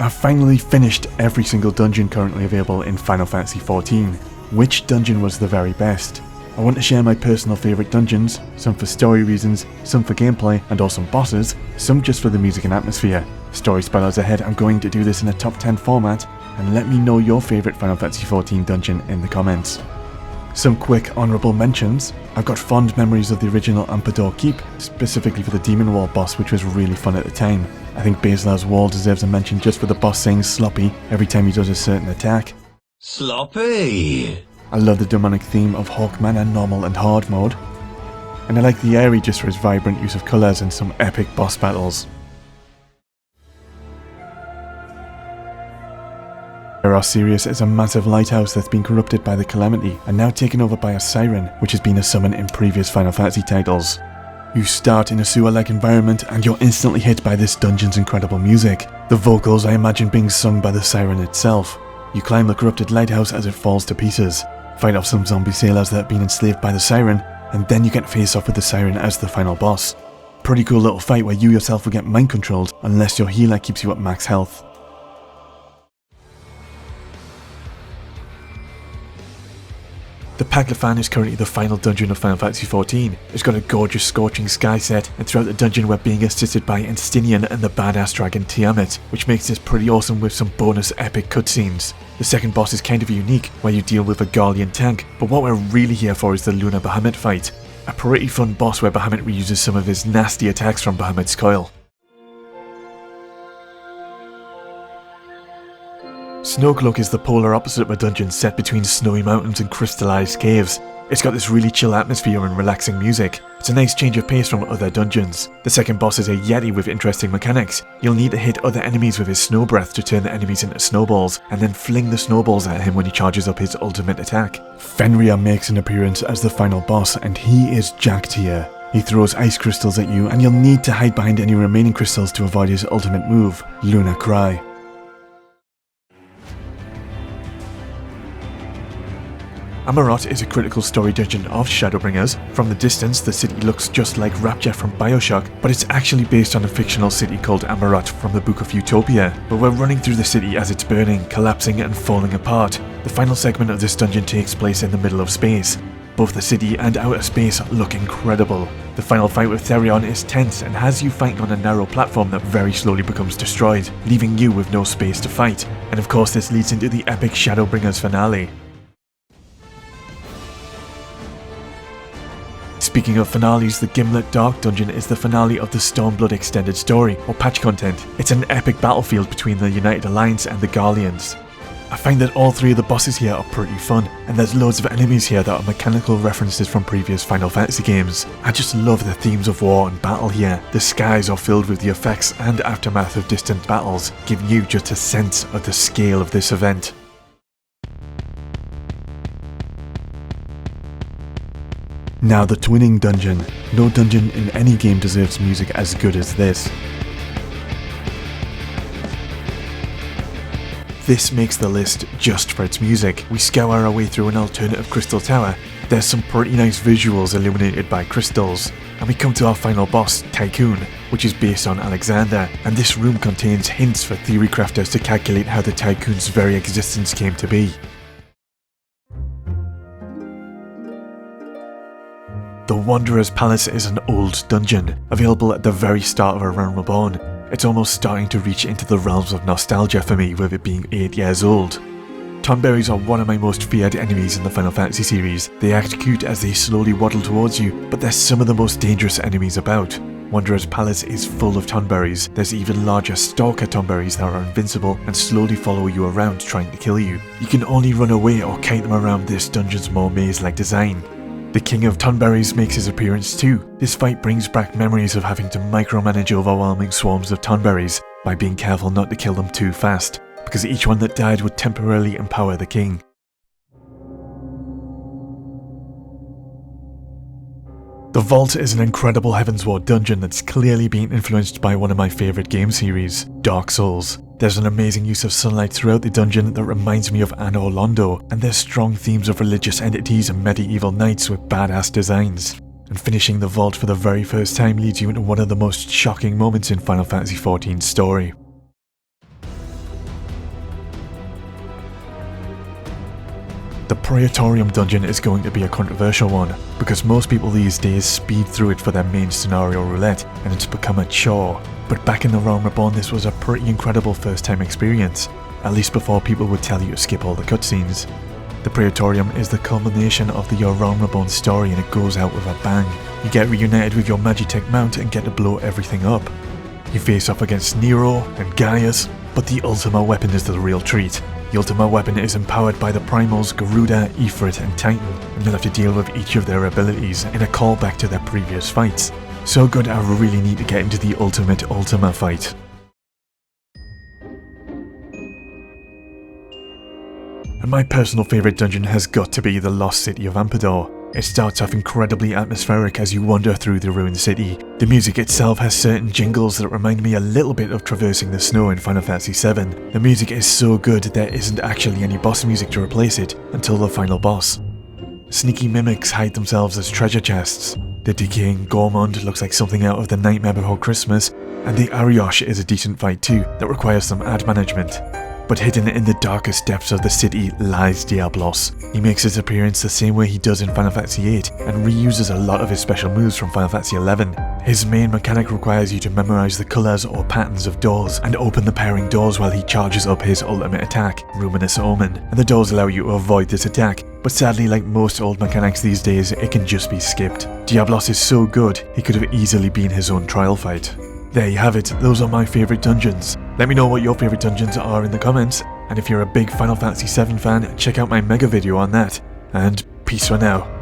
I've finally finished every single dungeon currently available in Final Fantasy XIV. Which dungeon was the very best? I want to share my personal favourite dungeons, some for story reasons, some for gameplay and awesome bosses, some just for the music and atmosphere. Story spoilers ahead, I'm going to do this in a top 10 format, and let me know your favourite Final Fantasy XIV dungeon in the comments. Some quick honourable mentions. I've got fond memories of the original Ampador Keep, specifically for the Demon Wall boss, which was really fun at the time. I think Baeslar's wall deserves a mention just for the boss saying sloppy every time he does a certain attack. Sloppy! I love the demonic theme of Haukke Manor normal and hard mode. And I like the Aery just for his vibrant use of colours and some epic boss battles. Sirius is a massive lighthouse that's been corrupted by the Calamity and now taken over by a siren, which has been a summon in previous Final Fantasy titles. You start in a sewer-like environment and you're instantly hit by this dungeon's incredible music, the vocals I imagine being sung by the siren itself. You climb the corrupted lighthouse as it falls to pieces, fight off some zombie sailors that have been enslaved by the siren, and then you get face off with the siren as the final boss. Pretty cool little fight where you yourself will get mind controlled unless your healer keeps you at max health. The Paclafan is currently the final dungeon of Final Fantasy XIV. It's got a gorgeous scorching sky set, and throughout the dungeon we're being assisted by Enstinian and the badass dragon Tiamat, which makes this pretty awesome with some bonus epic cutscenes. The second boss is kind of unique, where you deal with a Garlean tank, but what we're really here for is the Lunar Bahamut fight. A pretty fun boss where Bahamut reuses some of his nasty attacks from Bahamut's coil. Snoke Look is the polar opposite of a dungeon set between snowy mountains and crystallised caves. It's got this really chill atmosphere and relaxing music. It's a nice change of pace from other dungeons. The second boss is a Yeti with interesting mechanics. You'll need to hit other enemies with his snow breath to turn the enemies into snowballs, and then fling the snowballs at him when he charges up his ultimate attack. Fenrir makes an appearance as the final boss, and he is jacked here. He throws ice crystals at you, and you'll need to hide behind any remaining crystals to avoid his ultimate move, Lunacry. Amarot is a critical story dungeon of Shadowbringers. From the distance, the city looks just like Rapture from Bioshock, but it's actually based on a fictional city called Amarot from the Book of Utopia. But we're running through the city as it's burning, collapsing and falling apart. The final segment of this dungeon takes place in the middle of space. Both the city and outer space look incredible. The final fight with Therion is tense and has you fighting on a narrow platform that very slowly becomes destroyed, leaving you with no space to fight. And of course this leads into the epic Shadowbringers finale. Speaking of finales, the Gimlet Dark dungeon is the finale of the Stormblood extended story, or patch content. It's an epic battlefield between the United Alliance and the Garleans. I find that all three of the bosses here are pretty fun, and there's loads of enemies here that are mechanical references from previous Final Fantasy games. I just love the themes of war and battle here. The skies are filled with the effects and aftermath of distant battles, giving you just a sense of the scale of this event. Now the Twinning dungeon. No dungeon in any game deserves music as good as this. This makes the list just for its music. We scour our way through an alternative crystal tower. There's some pretty nice visuals illuminated by crystals. And we come to our final boss, Tycoon, which is based on Alexander, and this room contains hints for theory crafters to calculate how the Tycoon's very existence came to be. The Wanderer's Palace is an old dungeon, available at the very start of A Realm Reborn. It's almost starting to reach into the realms of nostalgia for me, with it being 8 years old. Tonberries are one of my most feared enemies in the Final Fantasy series. They act cute as they slowly waddle towards you, but they're some of the most dangerous enemies about. Wanderer's Palace is full of Tonberries. There's even larger Stalker Tonberries that are invincible and slowly follow you around trying to kill you. You can only run away or kite them around this dungeon's more maze-like design. The King of Tonberries makes his appearance too. This fight brings back memories of having to micromanage overwhelming swarms of Tonberries by being careful not to kill them too fast, because each one that died would temporarily empower the king. The Vault is an incredible Heavensward dungeon that's clearly been influenced by one of my favourite game series, Dark Souls. There's an amazing use of sunlight throughout the dungeon that reminds me of Anor Londo, and there's strong themes of religious entities and medieval knights with badass designs. And finishing the Vault for the very first time leads you into one of the most shocking moments in Final Fantasy XIV's story. The Praetorium dungeon is going to be a controversial one, because most people these days speed through it for their main scenario roulette, and it's become a chore. But back in the Realm Reborn, this was a pretty incredible first time experience, at least before people would tell you to skip all the cutscenes. The Praetorium is the culmination of the Realm Reborn story, and it goes out with a bang. You get reunited with your Magitech mount and get to blow everything up. You face off against Nero and Gaius, but the ultimate weapon is the real treat. The ultimate weapon is empowered by the Primals Garuda, Ifrit and Titan, and you'll have to deal with each of their abilities in a callback to their previous fights. So good, I really need to get into the ultimate fight. And my personal favourite dungeon has got to be the Lost City of Ampador. It starts off incredibly atmospheric as you wander through the ruined city. The music itself has certain jingles that remind me a little bit of traversing the snow in Final Fantasy VII. The music is so good there isn't actually any boss music to replace it until the final boss. Sneaky mimics hide themselves as treasure chests. The decaying Gormond looks like something out of The Nightmare Before Christmas, and the Ariosh is a decent fight too that requires some ad management. But hidden in the darkest depths of the city lies Diablos. He makes his appearance the same way he does in Final Fantasy VIII and reuses a lot of his special moves from Final Fantasy XI. His main mechanic requires you to memorize the colours or patterns of doors and open the pairing doors while he charges up his ultimate attack, Ruminous Omen, and the doors allow you to avoid this attack, but sadly, like most old mechanics these days, it can just be skipped. Diablos is so good, he could have easily been his own trial fight. There you have it, those are my favourite dungeons. Let me know what your favourite dungeons are in the comments, and if you're a big Final Fantasy VII fan, check out my mega video on that. And peace for now.